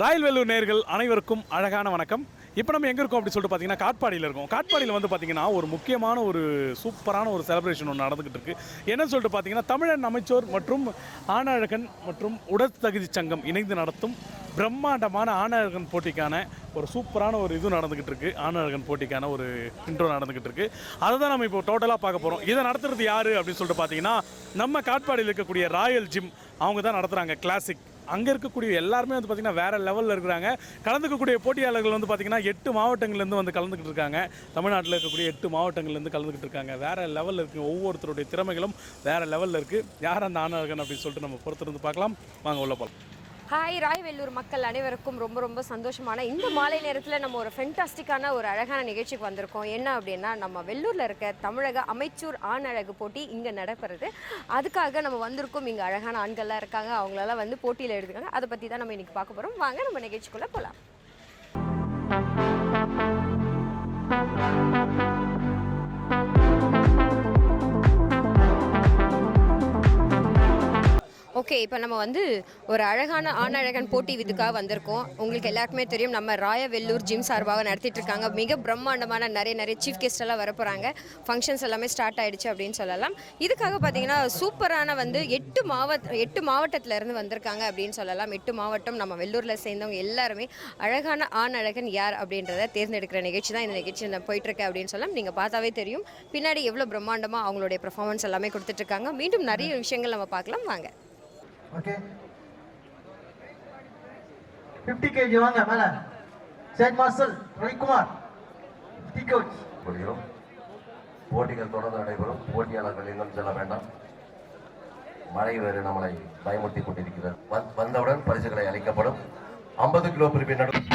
Royal Vellore நேயர்கள் அனைவருக்கும் அழகான வணக்கம். இப்போ நம்ம எங்கே இருக்கோம் அப்படி சொல்லிட்டு பார்த்தீங்கன்னா காட்பாடியில் இருக்கோம். காட்பாடியில் வந்து பார்த்தீங்கன்னா ஒரு முக்கியமான ஒரு சூப்பரான ஒரு செலிப்ரேஷன் ஒன்று நடந்துக்கிட்டு இருக்குது. என்னன்னு சொல்லிட்டு பார்த்தீங்கன்னா தமிழன் அமைச்சோர் மற்றும் ஆணழகன் மற்றும் உடற்தகுதி சங்கம் இணைந்து நடத்தும் பிரம்மாண்டமான ஆணழகன் போட்டிக்கான ஒரு சூப்பரான ஒரு இது நடந்துக்கிட்டு இருக்குது. ஆணழகன் போட்டிக்கான ஒரு இன்ட்ரோ நடந்துக்கிட்டு இருக்குது. அதை தான் நம்ம இப்போ டோட்டலாக பார்க்க போகிறோம். இதை நடத்துறது யார் அப்படின்னு சொல்லிட்டு பார்த்தீங்கன்னா நம்ம காட்பாடியில் இருக்கக்கூடிய ராயல் ஜிம் அவங்க தான் நடத்துகிறாங்க. கிளாசிக் அங்கே இருக்கக்கூடிய எல்லாருமே வந்து பார்த்திங்கன்னா வேறு லெவலில் இருக்கிறாங்க. கலந்துக்கக்கூடிய போட்டியாளர்கள் வந்து பார்த்திங்கன்னா 8 மாவட்டங்கள்லேருந்து வந்து கலந்துக்கிட்டு இருக்காங்க. தமிழ்நாட்டில் இருக்கக்கூடிய 8 மாவட்டங்கள்லேருந்து கலந்துக்கிட்டு இருக்காங்க. வேறு லெவலில் இருக்குது. ஒவ்வொருத்தருடைய திறமைகளும் வேறு லெவலில் இருக்குது. யார் அந்த ஆணழகன் அப்படின்னு சொல்லிட்டு நம்ம பொறுத்திருந்து பார்க்கலாம். வாங்க உள்ள போகலாம். ஹாய் ராய் வெல்லூர் மக்கள் அனைவருக்கும் ரொம்ப சந்தோஷமான இந்த மாலை நேரத்தில் நம்ம ஒரு ஃபென்டாஸ்டிக்கான ஒரு அழகான நிகழ்ச்சிக்கு வந்திருக்கோம். என்ன அப்படின்னா நம்ம வெல்லூரில் இருக்க தமிழக அமைச்சூர் ஆண் அழகு போட்டி இங்கே நடக்கிறது. அதுக்காக நம்ம வந்திருக்கோம். இங்கே அழகான ஆண்கள்லாம் இருக்காங்க. அவங்களெல்லாம் வந்து போட்டியில் எடுத்துக்காங்க. அதை பற்றி தான் நம்ம இன்றைக்கி பார்க்க போகிறோம். வாங்க நம்ம நிகழ்ச்சிக்குள்ளே போகலாம். ஓகே, இப்போ நம்ம வந்து ஒரு அழகான ஆணழகன் போட்டி இதுக்காக வந்திருக்கோம். உங்களுக்கு எல்லாருக்குமே தெரியும், நம்ம ராய வெல்லூர் ஜிம் சார்பாக நடத்திட்டு இருக்காங்க. மிக பிரம்மாண்டமான நிறைய சீஃப் கெஸ்ட் எல்லாம் வர போகிறாங்க. ஃபங்க்ஷன்ஸ் எல்லாமே ஸ்டார்ட் ஆகிடுச்சு அப்படின்னு சொல்லலாம். இதுக்காக பார்த்தீங்கன்னா சூப்பரான வந்து 8 மாவட்டத்திலேருந்து வந்திருக்காங்க அப்படின்னு சொல்லலாம். 8 மாவட்டம் நம்ம வெல்லூரில் சேர்ந்தவங்க எல்லாருமே அழகான ஆணழகன் யார் அப்படின்றத தேர்ந்தெடுக்கிற நிகழ்ச்சி தான் இந்த நிகழ்ச்சி போயிட்டுருக்கு அப்படின்னு சொல்லலாம். நீங்கள் பார்த்தாவே தெரியும் பின்னாடி எவ்வளோ பிரம்மாண்டமாக அவங்களுடைய பெர்ஃபார்மன்ஸ் எல்லாமே கொடுத்துட்ருக்காங்க. மீண்டும் நிறைய விஷயங்கள் நம்ம பார்க்கலாம். வாங்க. ஓகே 50 kg வாங்க மேல. சேட் மாஸ்டர் ரவிக்குமார் 50 kg புரியும். போட்டிகள் தொடர்ந்து நடைபெறும். போட்டியாளர்கள் இன்னும் செல்ல வேண்டாம். மழை வேறு நம்மளை பயமுறுத்தி கொண்டிருக்கிறது. வந்தவுடன் பரிசுகளை அளிக்கப்படும். 50 கிலோ பிரிவின் நடு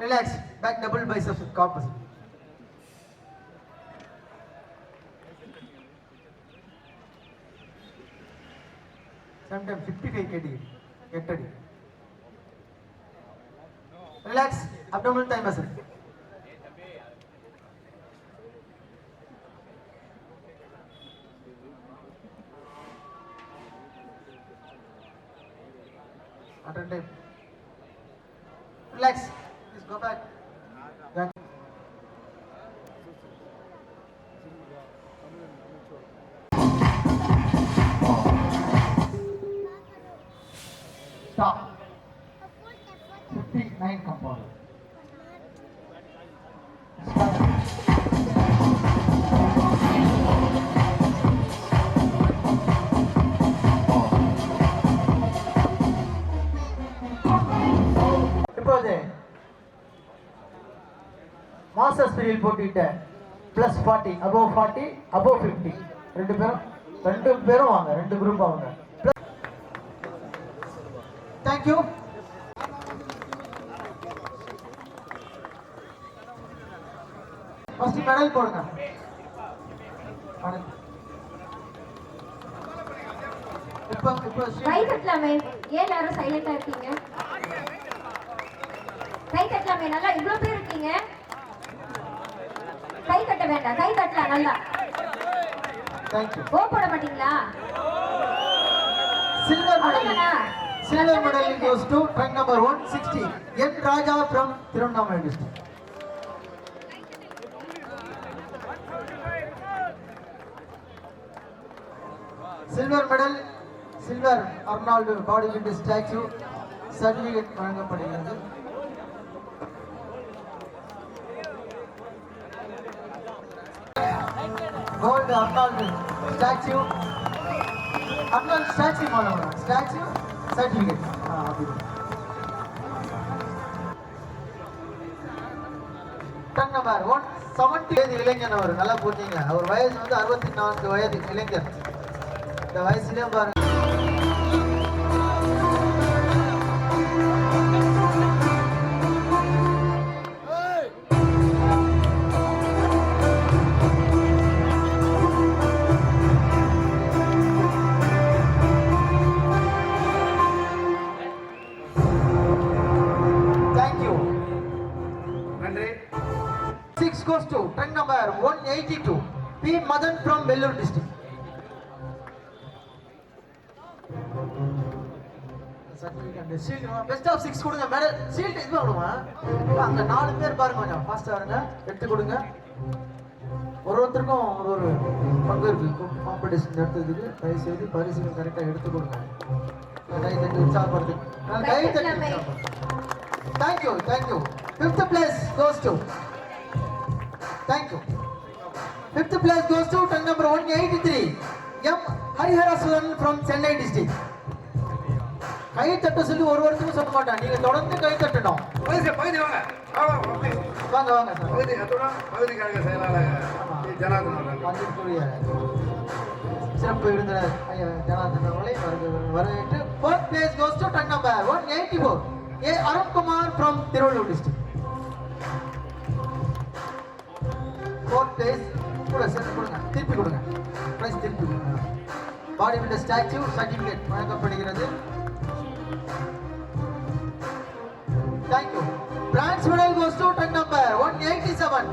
ரிலாக்ஸ். பேக் டபுள் பைசப்ஸ் காம்பஸ். Sometimes 55 kg, 8 அடி. Relax. abdominal thigh muscle. After time. Relax. Please go back. Back. Stop. 59 compound. Stop. இப்போது மாஸ்டர்ஸ் பீரியட் போட்டிட்ட +40 above 40 above 50 ரெண்டு பேரும் வாங்க, ரெண்டு குரூப் வாங்க. Thank you. ஃபர்ஸ்ட் மெடல் போடுங்க. இப்போ கை தட்டலாமே. ஏன் எல்லாரும் சைலண்டா இருக்கீங்க? கை தட்டலாமே. நல்லா இவ்ளோ பேர் இருக்கீங்க. கை தட்ட வேண்டாம். கை தட்டலாம் நல்லா. Thank you. ஓ போட மாட்டீங்களா? Silver medal goes to rank number 160 N Raja from Tirunelveli district. Silver medal, Silver Arnold bodybuilder statue certificate வழங்கப்படுகிறது. Gold Arnold statue மாணவர்கள் ஸ்டாச்சு சர்டிஃபிகேட். டன் நம்பர் 170 வயது இளைஞன். அவர் நல்லா போட்டீங்க. அவர் வயசு வந்து 64 வயது இளைஞர். இந்த வயசுலயே பாருங்க. Goes to rank number 182 P Madan from Vellore district. Best of 6 கொடுங்க. மெடல் ஷீல்ட் இது கொடுங்க. அங்க 4 பேர் பாருங்க, கொஞ்சம் ஃபாஸ்டா வருங்க. எடுத்து கொடுங்க. ஒருத்தருக்கும் ஒரு பங்கு இருக்கு காம்படிஷன் நடத்துறதுக்கு. தயவு செய்து பரிசுகள் கரெக்டா எடுத்து கொடுங்க. கை தட்டி உற்சாகப்படுத்து. கை தட்டி. Thank you. 5th place goes to. Thank you. 5th place goes to rank number 183 M Hariharasuran from Chennai district. கை தட்ட சொல்லி ஒருத்தருக்கும் சொல்ல மாட்டான். நீங்க தொடர்ந்து கை தட்டணும். பகுதி வாங்க. வாங்க சார். பகுதி கழக செயலாளர் ஜனார்தன் வந்திருக்கூடிய சிறப்பு விருந்தினர் ஐயா ஜனார்தன் அவர்களை வரவேற்று 4th place goes to rank number 184 A Arunkumar from Tirunelveli district. 4th place கொடுங்க. திருப்பி கொடுங்க. பிரைஸ் திருப்பி கொடுங்க. பாடி பில்டர் ஸ்டாச்சு சர்டிஃபிகேட் வழங்கப்படுகிறது. Thank you. Bronze medal goes to rank number 187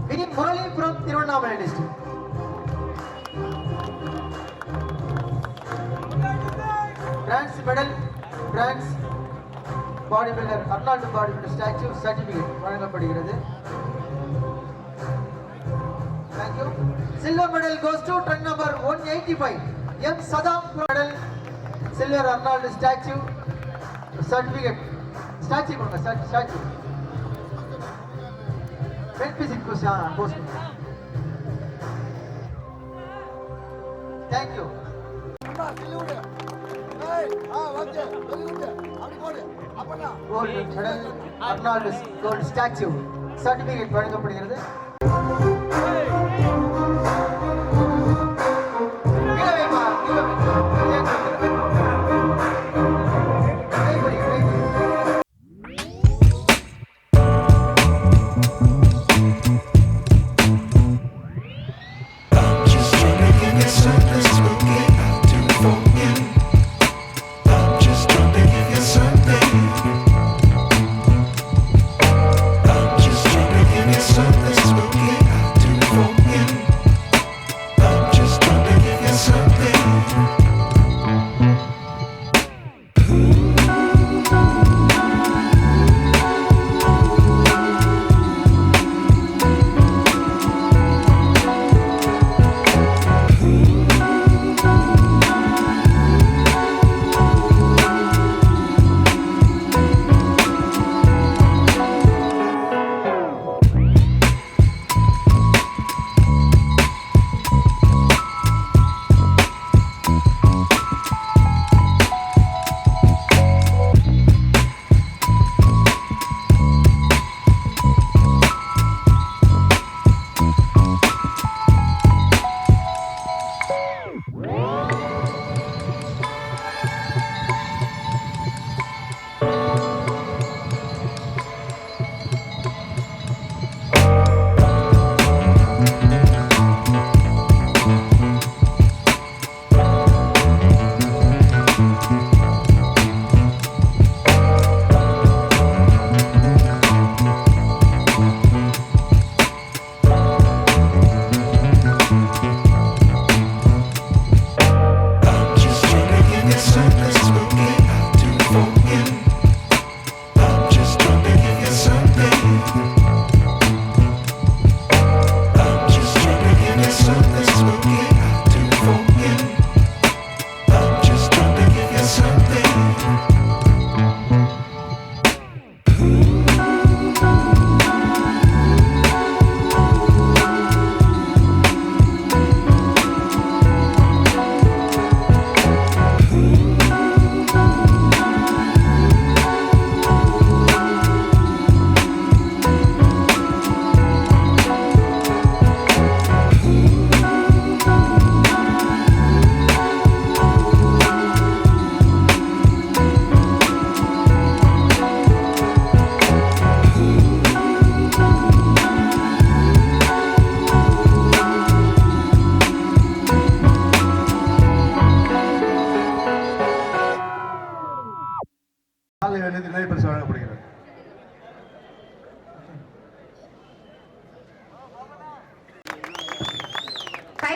Vini Murali from Tirunelveli district. Bronze medal, bronze body builder Arnold body builder statue certificate வழங்கப்படுகிறது. Thank you. Silver medal goes to rank number 185 M Sadam medal Silver Arnold statue certificate. Statue கொடுங்க. statue pen visit post. Thank you. Gold medal Arnold gold statue certificate வழங்கப்படுகிறது.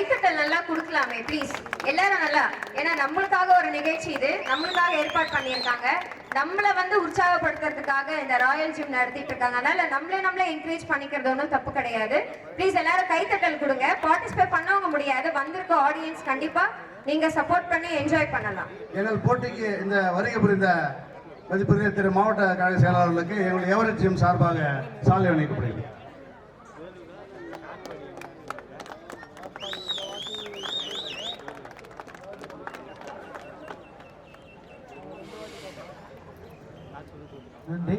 கைத்தட்டல் நல்லா கொடுக்கலாமே please எல்லாரும் நல்லா. ஏன்னா நம்மளுக்காக ஒரு நிகழ்ச்சி இது, நம்மளுக்காக ஏற்பாடு பண்ணியிருக்காங்க, நம்மளை வந்து உற்சாகப்படுத்துறதுக்காக இந்த ராயல் ஜிம் நடத்திட்டு இருக்காங்க. அதனால நம்மளே என்கரேஜ் பண்ணிக்கிறது ஒன்றும் தப்பு கிடையாது. ப்ளீஸ் எல்லாரும் கைத்தட்டல் கொடுங்க. பார்ட்டிசிபேட் பண்ணவங்க முடியாது, வந்திருக்க ஆடியன்ஸ் கண்டிப்பா நீங்க சப்போர்ட் பண்ணி என்ஜாய் பண்ணலாம். எங்கள் போட்டிக்கு இந்த வருகை புரிந்த மதிப்புரிய திரு மாவட்ட கழக செயலாளர்களுக்கு எங்களுடைய எவரெஸ்ட் ஜிம் சார்பாக சாலை அணிக்கப்படுகிறது. நன்றி.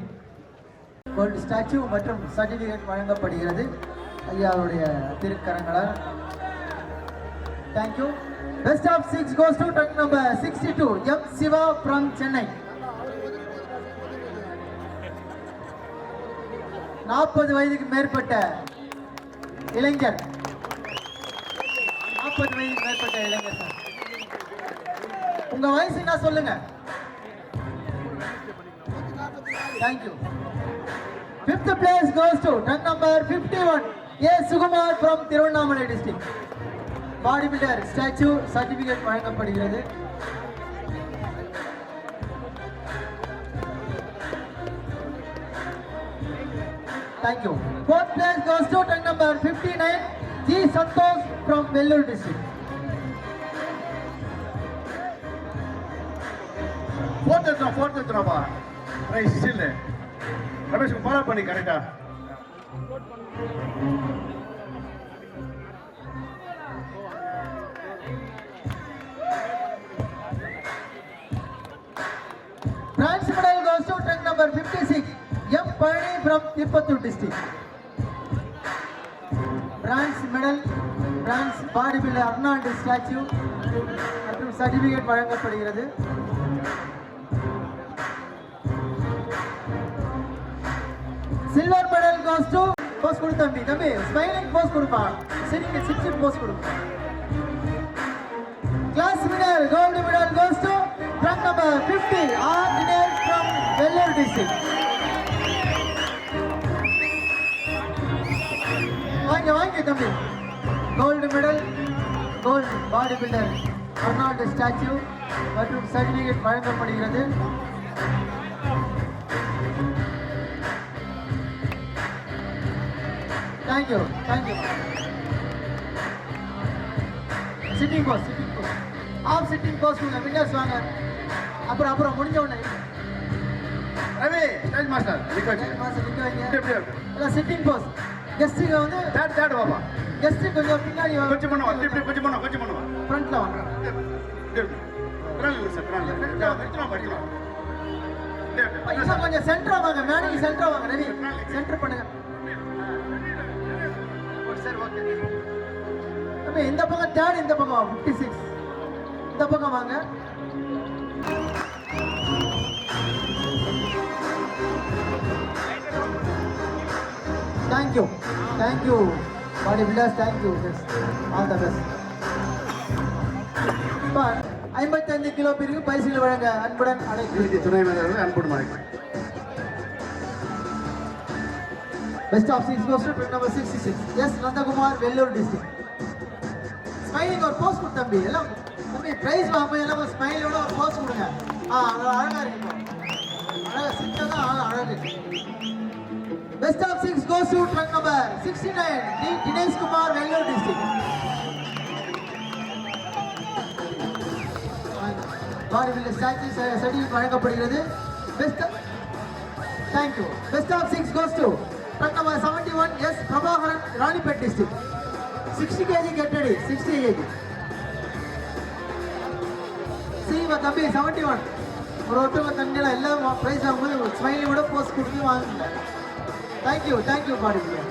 கோல்டு ஸ்டாச்சு மற்றும் சர்டிபிகேட் வழங்கப்படுகிறது ஐயாவுடைய திருக்கரங்களால். Thank you. Best of 6 goes to truck number 62 M Siva from Chennai. 40 வயதுக்கு மேற்பட்ட இளைஞர், 40 வயதுக்கு மேற்பட்ட இளைஞர் சார். உங்க வயசு என்ன சொல்லுங்க. Thank you. 5th place goes to truck number 51 A Sukumar from Tirunnamalai district. Body builder statue certificate வழங்கப்படுகிறது. Thank you. 4th place goes to truck number 59 G Santosh from Vellore district. Fourth எத்தனாப்பா ரைஸ் இல்லை Ramesh follow பண்ணி கரெக்டா. Bronze medal goes to truck number 56 M Payani from Tirupattur district. Bronze medal, bronze body builder Arnold statue மற்றும் certificate வழங்கப்படுகிறது. Silver medal goes to pose கொடு தம்பி smiling Bose கொடுப்பா, சரிங்க சிக்ஸ் போஸ் கொடுப்பா. Class winner gold medal goes to truck number 50 R Dinesh from Vellore district. வாங்க தம்பி. Gold medal, gold body builder Arnold statue மற்றும் சர்டிபிகேட் வழங்கப்படுகிறது. Thank you. Sitting pose of sitting pose winners வாங்க. அப்புறம் முடிஞ்ச உடனே ரவி ஸ்டேஜ் மாஸ்டர் நிக்க வைங்க. எப்படி எல்லாம் சிட்டிங் போஸ்ட். கெஸ்ட்டுங்க வந்து தேர்ட் பாப்பா கெஸ்ட் கொஞ்சம் பின்னாடி வாங்க. கொஞ்சம் பண்ணுவா இப்படி கொஞ்சம் பண்ணுவா ஃப்ரண்ட்ல வாங்க. இன்னும் கொஞ்சம் சென்டரா வாங்க, மேடைக்கு சென்டரா வாங்க. ரவி சென்டர் பண்ணுங்க. சரி ஓகே. அப்ப இந்த பக்கம் தேர்ட், இந்த பக்கம் 56 இந்த பக்கம் வாங்க. Thank you body builders, thank you. All the best. 55 kilo பிரிவு பரிசுகள் வழங்க அன்புடன் அழைக்கிறேன். துணை மேலாளர் அன்புடன் அழைக்கிறேன். Best of 6 goes to number 66 S Nandakumar Vellore district. Smiling ஒரு போஸ் கொடு தம்பி. எல்லாம் தம்பி பிரைஸ் வாங்க, எல்லாம் ஸ்மைலோட ஒரு போஸ் கொடுங்க. அழகா இருக்கு, அழகா சின்னதா அழகு. Best of 6 goes to truck number 69 D Dinesh Kumar Vellore district. Body builder statue certificate வழங்கப்படுகிறது. Thank you. Best of 6 goes to truck number 71 S Prabhakaran Ranipet district. 60 kg கட்டடி 60 kg. சீவா தம்பி 71 ஒரு ஒருத்தவங்க தண்ணியில் எல்லாம் ப்ரைஸ் வாங்கும்போது ஸ்மைலியோட போஸ்ட் கொடுத்து வாங்குங்க. Thank you body builder.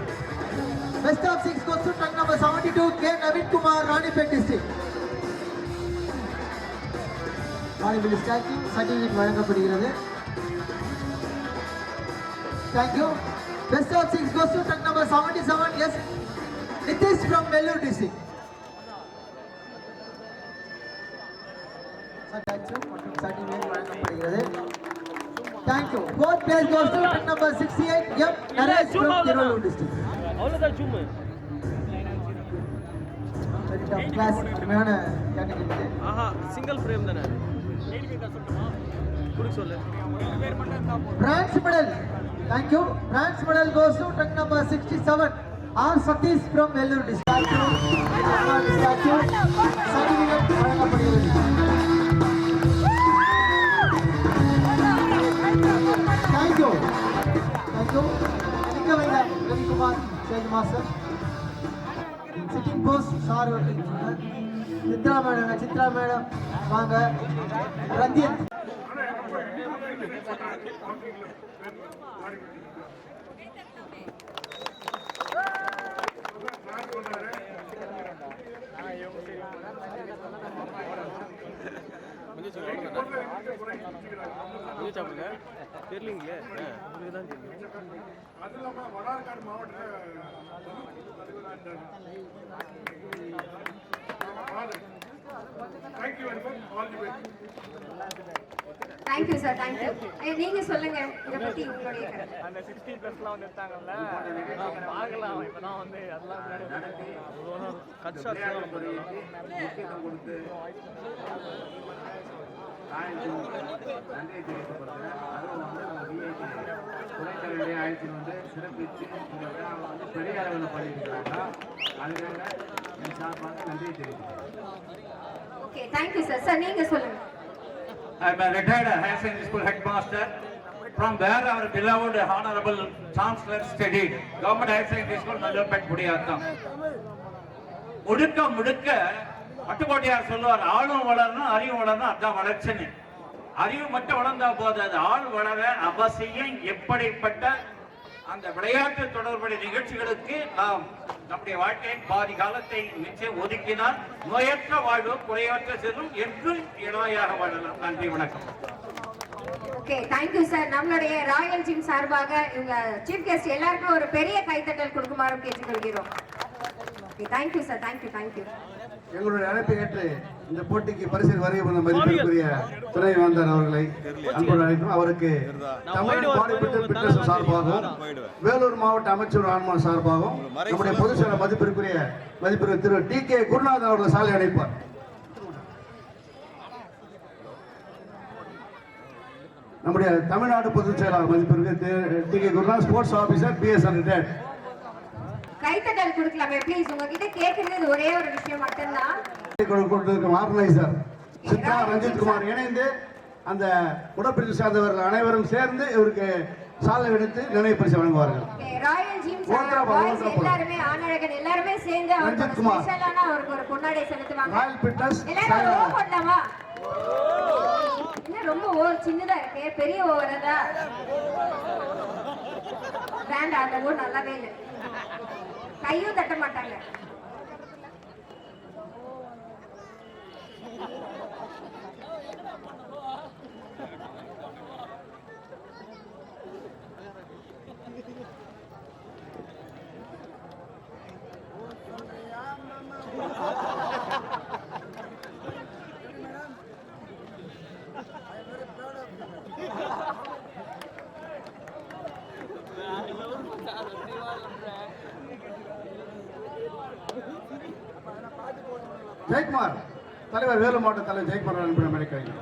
Best of 6 goes to truck number 72 K Navin Kumar Ranipet district. Body builder statue certificate வழங்கப்படுகிறது. Thank you. Best of 6 goes to truck number 77 S Nitish from Vellore district. Certificate வழங்கப்படுகிறது. Thank you. 4th place goes to truck number 68 M Naresh from Tirunallur district. Very top class அருமையான category. ஆஹா single frame தானே குடுக்க சொல்லு Bronze medal. Thank you. Bronze medal goes to truck number 67. R. Satish from Vellore district. Statue. Certificate வழங்கப்படுகிறது. Thank you. Thank you. நிக்க வைங்க Ravikumar stage master. Sitting post sir Chitra madam வாங்க. ரஞ்சித் தெரியலீங்களே உங்களுக்கு தான் தெரியும். அது இல்லாமல் Vadarkadu thank you very much all the best. Thank you sir thank you. நீங்க சொல்லுங்க இதை பத்தி உங்களுடைய கருத்து. அந்த 60 ப்ளஸ்லாம் வந்து இருக்காங்கல்ல பார்க்கலாம் இப்போதான் வந்து அதெல்லாம் கட் ஷாட் முக்கியத்துவம் கொடுத்து நன்றியை தெரிவிக்கப்படுது. அதுவும் வந்து நம்ம விஐடி துணைத்தலைவருடைய ஆயிரத்தில் வந்து சிறப்பித்து இந்த விழாவை வந்து பெரிய அளவில் பண்ணியிருக்கிறாங்க. அதுக்காக என் சார்பாக நன்றியை தெரிவிக்கிறேன். Okay thank you sir. சார் நீங்க சொல்லுங்க. I am a retired higher secondary school headmaster from where our beloved honorable chancellor studied. Government Higher Secondary School, Nallarpet, Pudiyattam. முடுக்க Pattukkottaiyar சொல்லுவார், ஆளும் வளரணும் அறிவும் வளரணும், அதான் வளர்ச்சின்னு. அறிவு மட்டும் வளர்ந்தா போதாது, ஆள் வளர அவசியம். எப்படிப்பட்ட அந்த விளையாட்டு தொடர்புடைய நிகழ்ச்சிகளுக்கு நாம் நம்முடைய வாழ்க்கையின் பாதி காலத்தை நிச்சயம் ஒதுக்கினால் நோயற்ற வாழ்வு குறையற்ற செல்லும் என்று இணையாக வாழலாம். நன்றி, வணக்கம். Okay thank you sir. நம்மளுடைய ராயல் ஜிம் சார்பாக இவங்க சீஃப் கெஸ்ட் எல்லாருக்கும் ஒரு பெரிய கைத்தட்டல் கொடுக்குமாறு கேட்டுக்கொள்கிறோம். Okay thank you sir. தேங்க்யூ. எங்களுடைய அழைப்பை ஏற்று இந்த போட்டிக்கு பரிசில் வருகை வந்த மதிப்பிற்குரிய துணை வேந்தர் அவர்களை அன்போடு அழைக்கும். அவருக்கு தமிழ் பாடி பிட்டர்ஸ் சார்பாகவும் வேலூர் மாவட்ட அமைச்சர் ஆன்மான் சார்பாகவும் நம்முடைய பொதுச் செயலர் மதிப்பிற்குரிய திரு டி.கே. குருநாதன் அவர்கள் சாலை அழைப்பார். நம்முடைய தமிழ்நாடு பொதுச் செயலாளர் மதிப்பிற்கு டி.கே. குருநாதன், ஸ்போர்ட்ஸ் ஆபீசர், பிஎஸ்ஆர் ரிட்டையர்ட். கைத்தட்டல் கொடுக்கலாமே ப்ளீஸ். உங்ககிட்ட கேட்கறது ஒரே ஒரு விஷயம் மட்டும்தான். ஆர்கனைசர் சித்ரா ரஞ்சித் குமார் இணைந்து அந்த உடற்பிரிவு சார்ந்தவர்கள் அனைவரும் சேர்ந்து இவருக்கு சாலை எடுத்து நினைவு பரிசு வழங்குவார்கள். ராயல் ஜிம் எல்லாருமே ஆனழகன் எல்லாருமே சேர்ந்து ரஞ்சித் குமார் அவருக்கு ஒரு பொன்னாடை செலுத்துவாங்க. ராயல் பிட்னஸ் எல்லாரும் பண்ணலாமா? என்ன ரொம்ப சின்னதா இருக்கு, பெரிய ஓவரதா வேண்டாம். அந்த ஓவர் நல்லாவே இல்லை, கையும் தட்ட மாட்டாங்க. ஜெயக்குமார் தலைவர், வேலூர் மாவட்ட தலைவர் ஜெயக்குமார் அனுப்பின நினைக்கிறேன்.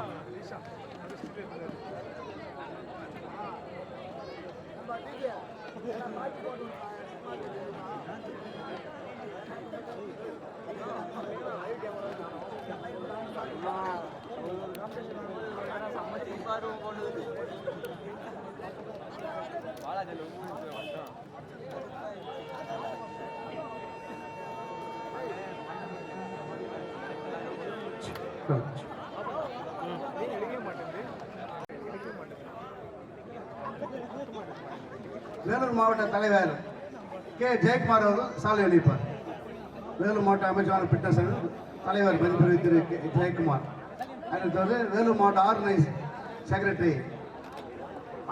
வேலூர் மாவட்ட தலைவர் கே. ஜெயக்குமார் அவர்கள் சாலை அளிப்பார். வேலூர் மாவட்ட அமைச்சர் பிட்னஸ் தலைவர் மதிப்பிற்கு திரு ஜெயக்குமார். அதனைத் தொடர்ந்து வேலூர் மாவட்ட ஆர்கனைஸ் செக்ரட்டரி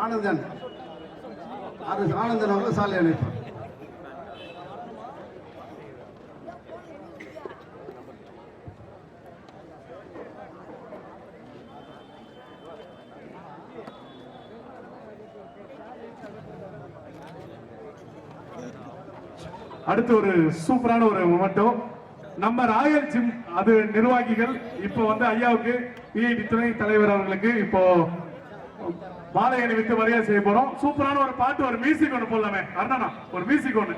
ஆனந்தன் அவர்கள் சாலை அளிப்பார். அடுத்து ஒரு சூப்பரான ஒரு மொமெண்டோ நம்ம ராயல் ஜிம் அது நிர்வாகிகள் இப்போ வந்து ஐயாவுக்கு விஐடி துணை தலைவர் அவர்களுக்கு இப்போ மாலை அணிவித்து மரியாதை செய்ய போறோம். சூப்பரான ஒரு பாட்டு, ஒரு மியூசிக் ஒன்று போடலாமே அண்ணா, ஒரு மியூசிக் ஒன்று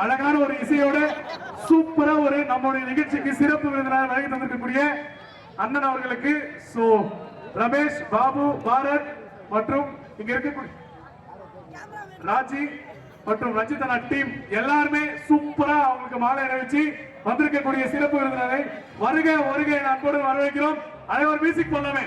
அழகான ஒரு இசையோட சூப்பரா ஒரு நம்முடைய நிகழ்ச்சிக்கு சிறப்பு விருந்தினர் வழங்கி தந்திருக்கக்கூடிய அண்ணன் அவர்களுக்கு சோ ரமேஷ், பாபு, பாரத் மற்றும் இங்க இருக்கக்கூடிய ராஜி மற்றும் ரஞ்சிதனா டீம் எல்லாருமே சூப்பரா அவங்களுக்கு மாலை அணிவிச்சு வந்திருக்கக்கூடிய சிறப்பு விருந்தினரை வருக வருக என அன்போடு வரவேற்கிறோம். அனைவரும் மியூசிக் போடலாமே.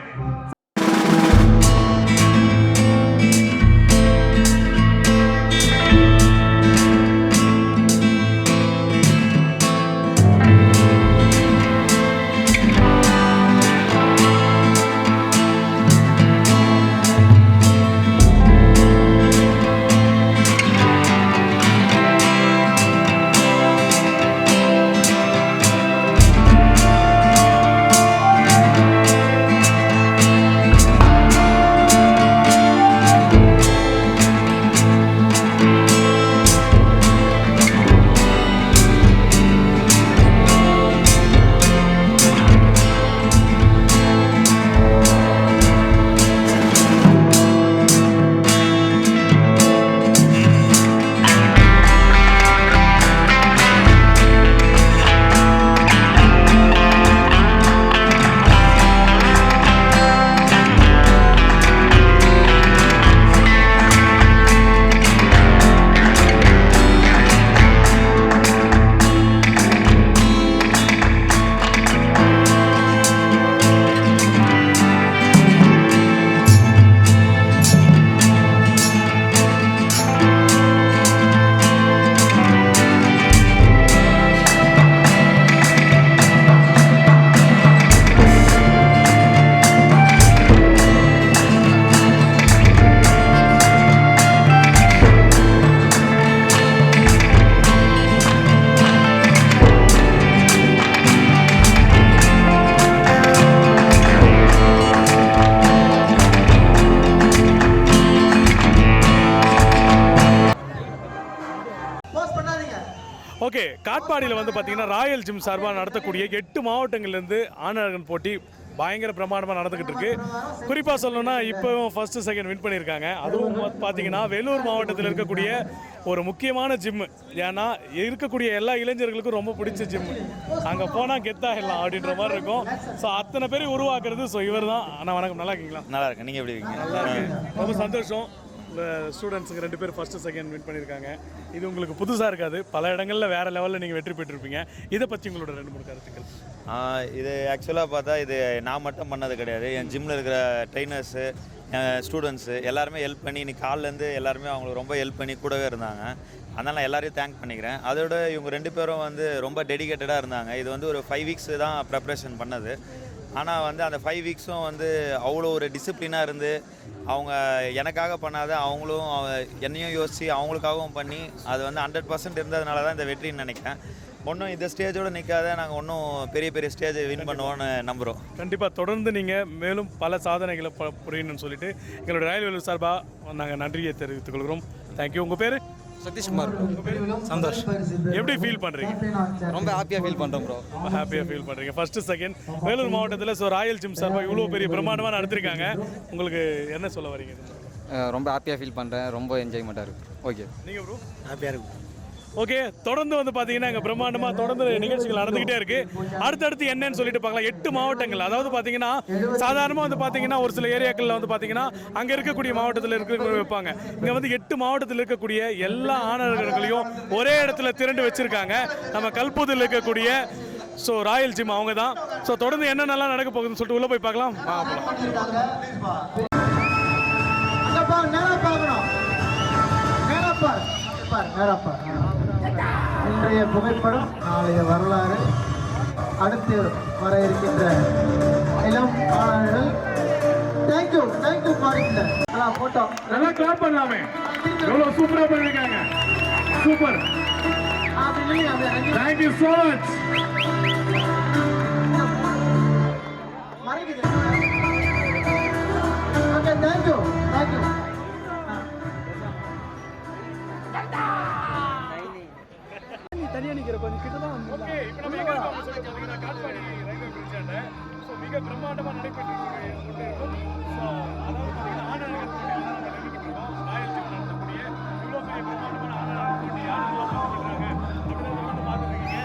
ஓகே, காட்பாடியில் வந்து பார்த்தீங்கன்னா ராயல் ஜிம் சார்பாக நடத்தக்கூடிய 8 மாவட்டங்கள்லேருந்து ஆணழகன் போட்டி பயங்கர பிரமாண்டமாக நடந்துக்கிட்டு இருக்கு. குறிப்பாக சொல்லணும்னா இப்போ ஃபர்ஸ்ட் செகண்ட் வின் பண்ணியிருக்காங்க. அதுவும் பார்த்தீங்கன்னா வேலூர் மாவட்டத்தில் இருக்கக்கூடிய ஒரு முக்கியமான ஜிம்மு. ஏன்னா இருக்கக்கூடிய எல்லா இளைஞர்களுக்கும் ரொம்ப பிடிச்ச ஜிம்மு. அங்கே போனால் கெத்தாகலாம் அப்படின்ற மாதிரி இருக்கும். ஸோ அத்தனை பேரை உருவாக்குறது ஸோ இவர் தான். அண்ணா வணக்கம், நல்லா இருக்கீங்களா? நல்லா இருக்கேன், நீங்கள் எப்படி இருக்கீங்க? நல்லா இருக்கு, ரொம்ப சந்தோஷம். ஸ்டூடெண்ட்ஸுங்க 2 பேர் ஃபர்ஸ்ட் செகண்ட் வின் பண்ணியிருக்காங்க. இது உங்களுக்கு புதுசாக இருக்காது, பல இடங்களில் வேறு லெவலில் நீங்கள் வெற்றி பெற்றிருப்பீங்க. இதை பற்றி உங்களோட 2-3 கருத்துக்கள். இது ஆக்சுவலாக பார்த்தா இது நான் மட்டும் பண்ணது கிடையாது. என் ஜிம்மில் இருக்கிற ட்ரெயினர்ஸு, ஸ்டூடெண்ட்ஸு எல்லாருமே ஹெல்ப் பண்ணி இன்னைக்கு காலிலேருந்து எல்லாருமே அவங்களுக்கு ரொம்ப ஹெல்ப் பண்ணி கூடவே இருந்தாங்க. அதனால் நான் எல்லாரையும் தேங்க் பண்ணிக்கிறேன். அதோட இவங்க 2 பேரும் வந்து ரொம்ப டெடிகேட்டடாக இருந்தாங்க. இது வந்து ஒரு 5 வீக்ஸ் தான் ப்ரிப்ரேஷன் பண்ணது. ஆனால் வந்து அந்த 5 வீக்ஸும் வந்து அவ்வளோ ஒரு டிசிப்ளினாக இருந்து அவங்க எனக்காக பண்ணாத அவங்களும் என்னையும் யோசித்து அவங்களுக்காகவும் பண்ணி அது வந்து 100% இருந்ததுனால தான் இந்த வெற்றின்னு நினைக்கிறேன். ஒன்றும் இந்த ஸ்டேஜோடு நிற்காத நாங்கள் இன்னும் பெரிய பெரிய ஸ்டேஜ் வின் பண்ணுவோன்னு நம்புகிறோம். கண்டிப்பாக தொடர்ந்து நீங்கள் மேலும் பல சாதனைகளை புரியணும்னு சொல்லிட்டு எங்களோட ராயல் வேலூர் சார்பாக நாங்கள் நன்றியை தெரிவித்துக் கொள்கிறோம். தேங்க்யூ. உங்கள் பேர்? சதீஷ்குமார். சந்தோஷ். எப்படி ஃபீல் பண்ணுறீங்க? ரொம்ப ஹாப்பியாக ஃபீல் பண்ணுறோம் ப்ரோ. ரொம்ப ஹாப்பியாக ஃபீல் பண்ணுறீங்க. ஃபர்ஸ்ட் செகண்ட் வேலூர் மாவட்டத்தில் ஸோ ராயல் ஜிம் சார்பாக இவ்வளோ பெரிய பிரம்மாண்டமாக நடத்திருக்காங்க. உங்களுக்கு என்ன சொல்ல வரீங்க? ரொம்ப ஹாப்பியாக ஃபீல் பண்ணுறேன், ரொம்ப என்ஜாய்மெண்ட்டாக இருக்குது. ஓகே, நீங்கள் ப்ரோ? ஹாப்பியாக இருக்கும். ஓகே, தொடர்ந்து வந்து பார்த்தீங்கன்னா இங்கே பிரம்மாண்டமாக தொடர்ந்து நிகழ்ச்சிகள் நடந்துக்கிட்டே இருக்கு. அடுத்தடுத்து என்னன்னு சொல்லிட்டு பார்க்கலாம். 8 மாவட்டங்கள், அதாவது பார்த்தீங்கன்னா சாதாரணமாக வந்து பார்த்தீங்கன்னா ஒரு சில ஏரியாக்களில் வந்து பார்த்தீங்கன்னா அங்கே இருக்கக்கூடிய மாவட்டத்தில் இருக்கிறவங்க வைப்பாங்க. இங்கே வந்து 8 மாவட்டத்தில் இருக்கக்கூடிய எல்லா ஆணவர்களையும் ஒரே இடத்துல திரண்டு வச்சிருக்காங்க. நம்ம கல்பூதில் இருக்கக்கூடிய ஸோ ராயல் ஜிம் அவங்க தான். ஸோ தொடர்ந்து என்னென்னலாம் நடக்க போகுதுன்னு சொல்லிட்டு உள்ளே போய் பார்க்கலாம். இன்றைய புகைப்படம் நாளைய வரலாறு. அடுத்து வர இருக்கின்ற இளம் மாணவர்கள். தேங்க்யூ தேங்க்யூ பாருங்க. போட்டோ நல்லா கிளாப் பண்ணலாமே, எவ்வளோ சூப்பராக பண்ணியிருக்காங்க. Super, thank you so much. மறைக்குது. Okay, thank you thank you. தனியாக நிற்கிற கொஞ்சம் கிட்ட தான் வந்து ஓகே இப்போ நம்ம எங்கே இருக்கோம் சொல்லி பார்த்தீங்கன்னா காட்பாடி ரயில்வே பிரிட்ஜாண்ட ஸோ மிக பிரம்மாண்டமாக நடைபெற்று இருக்கும் ஸோ அதாவது பார்த்தீங்கன்னா ஆனழகன் போட்டி வந்து நம்ம நடைபெற்று இருக்கோம் ராயல் ஜிம் நடத்தக்கூடிய இவ்வளோ பெரிய பிரம்மாண்டமான ஆனழகன் போட்டி யாரெல்லாம் பார்த்துருக்காங்க அப்படின்னு வந்து பார்த்துருக்கீங்க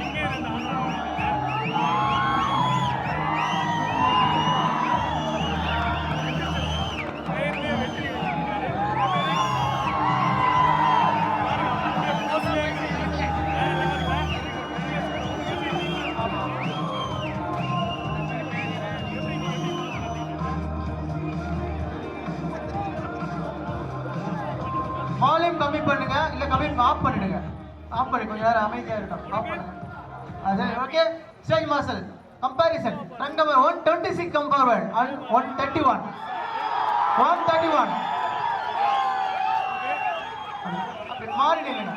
இங்கே இருந்த ஆனழகன் வால்யூம் கம்மி பண்ணுங்க இல்ல கம்மி ஆஃப் பண்ணிடுங்க. ஆஃப் பண்ணி கொஞ்ச நேரம் அமைதியா இருக்கட்டும். ஆஃப் பண்ணுங்க. அது okay. Stage master comparison run number 126 come forward and 131 மாறி நில்லுங்க.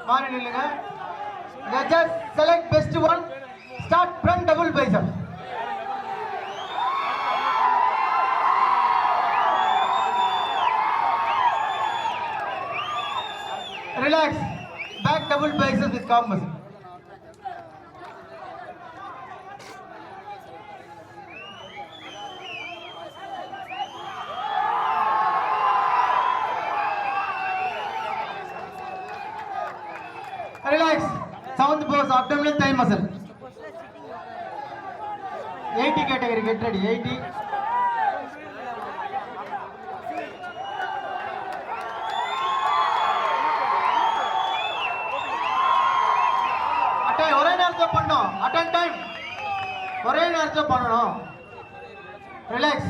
மாறி நில்லுங்க. Judges select best one. Start front double bicep. Relax. Back double biceps with calm muscle. Relax. Seventh pose, abdominal thigh muscle. 80 category, get ready. 80. ஒரே நேரத்தில் பண்ணணும். Attend time ஒரே நேரத்தில் பண்ணணும். Relax.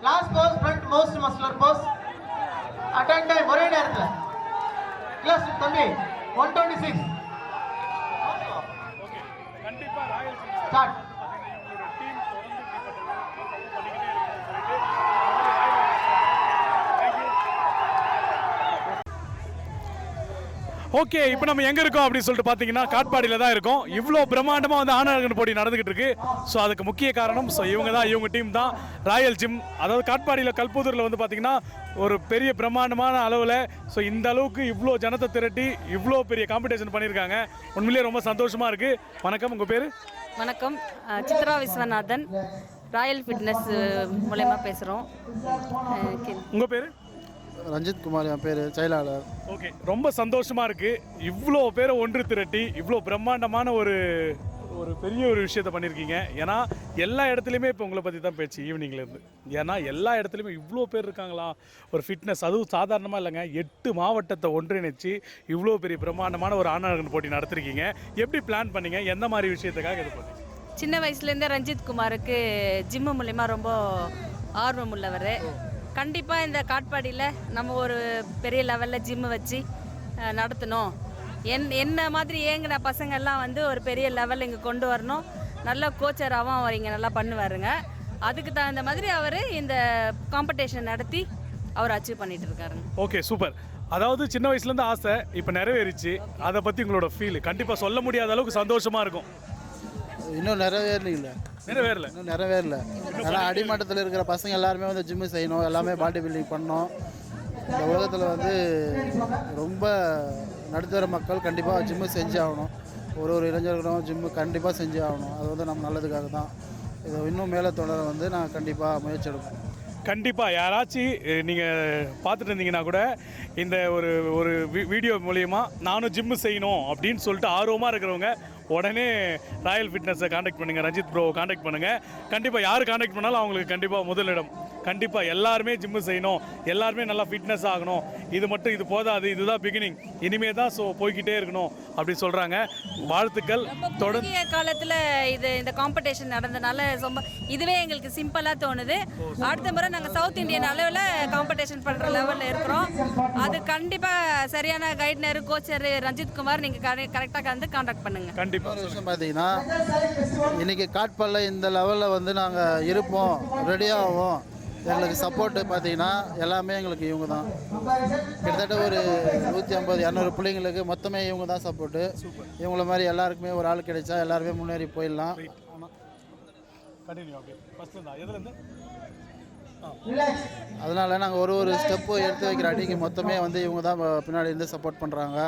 Last pose front most muscular pose. அட்டன் time ஒரே நேரத்தில். Class தம்பி 126 கண்டிப்பா ராயல் ஸ்டார்ட். இவங்களோட டீம் ஓகே இப்போ நம்ம எங்கே இருக்கோம் அப்படின்னு சொல்லிட்டு பார்த்தீங்கன்னா காட்பாடியில் தான் இருக்கோம். இவ்வளோ பிரம்மாண்டமாக வந்து ஆனழகன் போட்டி நடந்துகிட்டு இருக்கு. ஸோ அதுக்கு முக்கிய காரணம் இவங்க டீம் தான் ராயல் ஜிம். அதாவது காட்பாடியில் கல்புதூரில் வந்து பார்த்தீங்கன்னா ஒரு பெரிய பிரம்மாண்டமான அளவில் ஸோ இந்த அளவுக்கு இவ்வளோ ஜனத்தை திரட்டி இவ்வளோ பெரிய காம்படிஷன் பண்ணியிருக்காங்க. உண்மையிலேயே ரொம்ப சந்தோஷமாக இருக்குது. வணக்கம், உங்கள் பேர்? வணக்கம், சித்ரா விஸ்வநாதன், ராயல் ஃபிட்னஸ் மூலயமா பேசுகிறோம். உங்கள் பேர்? ரஞ்சித் குமார் என் பேர், செயலாளர். ஓகே, ரொம்ப சந்தோஷமாக இருக்குது. இவ்வளோ பேரை ஒன்று திரட்டி இவ்வளோ பிரம்மாண்டமான ஒரு பெரிய ஒரு விஷயத்தை பண்ணியிருக்கீங்க. ஏன்னா எல்லா இடத்துலையுமே இப்போ உங்களை பற்றி தான் பேச்சு ஈவினிங்லேருந்து. ஏன்னா எல்லா இடத்துலையுமே இவ்வளோ பேர் இருக்காங்களா, ஒரு ஃபிட்னஸ், அதுவும் சாதாரணமாக இல்லைங்க. 8 மாவட்டத்தை ஒன்றிணைச்சு இவ்வளோ பெரிய பிரம்மாண்டமான ஒரு ஆனழகன் போட்டி நடத்திருக்கீங்க. எப்படி பிளான் பண்ணீங்க? எந்த மாதிரி விஷயத்துக்காக இது பண்ணீங்க? சின்ன வயசுலேருந்தே ரஞ்சித் குமாருக்கு ஜிம்மு மூலயமா ரொம்ப ஆர்வம் உள்ளவர். கண்டிப்பாக இந்த காட்பாடியில் நம்ம ஒரு பெரிய லெவலில் ஜிம்மு வச்சு நடத்தணும். என்ன மாதிரி ஏங்கின பசங்கள்லாம் வந்து ஒரு பெரிய லெவலில் இங்கே கொண்டு வரணும். நல்ல கோச்சராகவும் அவர் இங்கே நல்லா பண்ணுவாருங்க. அதுக்கு தகுந்த மாதிரி அவர் இந்த காம்படிஷன் நடத்தி அவர் அச்சீவ் பண்ணிட்டு இருக்காருங்க. Okay, super. அதாவது சின்ன வயசுலேருந்து ஆசை இப்போ நிறைவேறிச்சு. அதை பற்றி உங்களோட ஃபீல் கண்டிப்பாக சொல்ல முடியாத அளவுக்கு சந்தோஷமாக இருக்கும். இன்னும் நிறைவேறல. இன்னும் நிறைவேறல. ஏன்னா அடிமட்டத்தில் இருக்கிற பசங்க எல்லாருமே வந்து ஜிம்மு செய்யணும், எல்லாமே பாடி பில்டிங் பண்ணணும். இந்த உலகத்தில் வந்து ரொம்ப நடுத்தர மக்கள் கண்டிப்பாக ஜிம்மு செஞ்சு ஆகணும். ஒரு இளைஞர்களும் ஜிம்மு கண்டிப்பாக செஞ்சு ஆகணும். அது வந்து நம்ம நல்லதுக்காக தான். இதை இன்னும் மேலே தொடர வந்து நான் கண்டிப்பாக முயற்சி எடுப்பேன். கண்டிப்பாக யாராச்சும் நீங்கள் பார்த்துட்டு இருந்தீங்கன்னா கூட இந்த ஒரு வீடியோ மூலயமா நானும் ஜிம்மு செய்யணும் அப்படின்னு சொல்லிட்டு ஆர்வமாக இருக்கிறவங்க உடனே ராயல் ஃபிட்னஸை காண்டாக்ட் பண்ணுங்கள், ரஞ்சித் ப்ரோவை காண்டாக்ட் பண்ணுங்கள். கண்டிப்பாக யார் காண்டாக்ட் பண்ணாலும் அவங்களுக்கு கண்டிப்பாக முதலிடம். கண்டிப்பாக எல்லாருமே ஜிம்மு செய்யணும், எல்லாருமே நல்லா ஃபிட்னஸ் ஆகணும். இது போதாது, இதுதான் பிகினிங், இனிமே தான் ஸோ போய்கிட்டே இருக்கணும் அப்படின்னு சொல்கிறாங்க. வாழ்த்துக்கள். தொடர்ந்து காலத்தில் இந்த காம்படிஷன் நடந்தனால ரொம்ப இதுவே எங்களுக்கு சிம்பிளாக தோணுது. அடுத்த முறை நாங்கள் சவுத் இந்தியன் அளவில் காம்படிஷன் பண்ணுற லெவலில் இருக்கிறோம். அது கண்டிப்பாக சரியான கைட்னர் கோச்சர் ரஞ்சித் குமார் நீங்கள் கரெக்டாக வந்து காண்டாக்ட் பண்ணுங்கள். கண்டிப்பாக. விஷயம் பார்த்தீங்கன்னா இன்றைக்கி காட்பாடில் இந்த லெவலில் வந்து நாங்கள் இருப்போம், ரெடியாகும். எங்களுக்கு சப்போர்ட்டு பார்த்தீங்கன்னா எல்லாமே எங்களுக்கு இவங்க தான். கிட்டத்தட்ட ஒரு 150-200 பிள்ளைங்களுக்கு மொத்தமே இவங்க தான் சப்போர்ட்டு. இவங்கள மாதிரி எல்லாருக்குமே ஒரு ஆள் கிடைச்சா எல்லாருமே முன்னேறி போயிடலாம். அதனால் நாங்கள் ஒரு ஸ்டெப்பு எடுத்து வைக்கிற அடிக்கு மொத்தமே வந்து இவங்க தான் பின்னாடி இருந்து சப்போர்ட் பண்ணுறாங்க.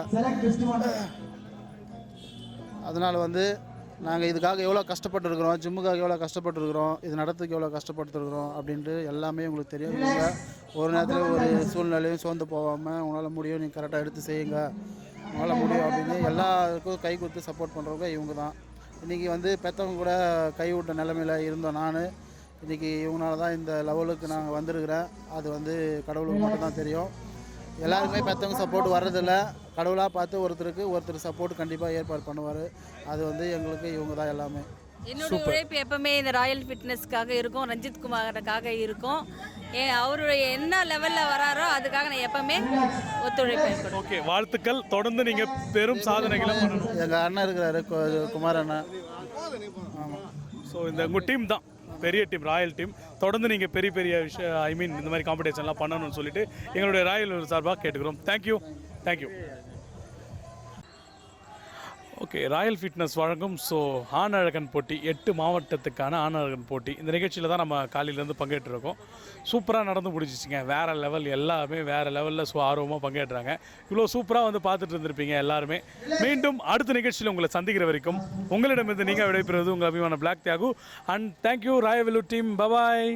அதனால் வந்து நாங்கள் இதுக்காக எவ்வளோ கஷ்டப்பட்டுருக்குறோம், ஜிம்முக்காக எவ்வளோ கஷ்டப்பட்டுருக்குறோம், இது நடத்துக்கு எவ்வளோ கஷ்டப்பட்டுருக்குறோம் அப்படின்ட்டு எல்லாமே உங்களுக்கு தெரியும். நீங்கள் ஒரு நேரத்தில் ஒரு சூழ்நிலையும் சோர்ந்து போகாமல் உங்களால் முடியும், நீங்கள் கரெக்டாக எடுத்து செய்யுங்க, உங்களால் முடியும் அப்படின்னு எல்லாருக்கும் கை கொடுத்து சப்போர்ட் பண்ணுறவங்க இவங்க தான். இன்றைக்கி வந்து பெற்றவங்க கூட கைவிட்ட நிலைமையில் இருந்தோம். நான் இன்றைக்கி இவங்களால தான் இந்த லெவலுக்கு நான் வந்திருக்கிறேன். அது வந்து கடவுளுக்கு மட்டும்தான் தெரியும். எல்லாருக்குமே பெற்றவங்க சப்போர்ட் வர்றதில்ல. கடவுளாக பார்த்து ஒருத்தர் சப்போர்ட் கண்டிப்பாக ஏற்பாடு பண்ணுவார். அது வந்து எங்களுக்கு இவங்க தான் எல்லாமே. என்னோட உழைப்பு எப்பவுமே இந்த ராயல் ஃபிட்னஸ்க்காக இருக்கும், ரஞ்சித் குமாருக்காக இருக்கும். அவருடைய என்ன லெவலில் வராரோ அதுக்காக நான் எப்பவுமே ஒத்துழைப்பேன். ஓகே, வாழ்த்துக்கள். தொடர்ந்து நீங்கள் பெரும் சாதனைகளை பண்ணணும். எங்கள் அண்ணன் இருக்கிறாரு, குமார் அண்ணன். ஆமாம். ஸோ இந்த உங்கள் டீம் தான் பெரிய டீம், ராயல் டீம். தொடர்ந்து நீங்கள் பெரிய பெரிய விஷயம் இந்த மாதிரி காம்படிஷன்லாம் பண்ணணும்னு சொல்லிட்டு எங்களுடைய ராயல் சார்பாக கேட்டுக்கிறோம். தேங்க்யூ. ஓகே, ராயல் ஃபிட்னஸ் வழங்கும் ஆணழகன் போட்டி, 8 மாவட்டத்துக்கான ஆணழகன் போட்டி. இந்த நிகழ்ச்சியில் தான் நம்ம காலையிலேருந்து பங்கேற்றுருக்கோம். சூப்பராக நடந்து முடிச்சிச்சிங்க. வேறு லெவல், எல்லாமே வேறு லெவலில் ஆர்வமாக பங்கேற்றாங்க. இவ்வளோ சூப்பராக வந்து பார்த்துட்டு இருந்திருப்பீங்க எல்லாருமே. மீண்டும் அடுத்த நிகழ்ச்சியில் உங்களை சந்திக்கிற வரைக்கும் உங்களிடமிருந்து நீங்கள் விடைபெறுவது உங்கள் அபிமான Black Thiyagu. And thank you Royal Vellore team. Bye bye.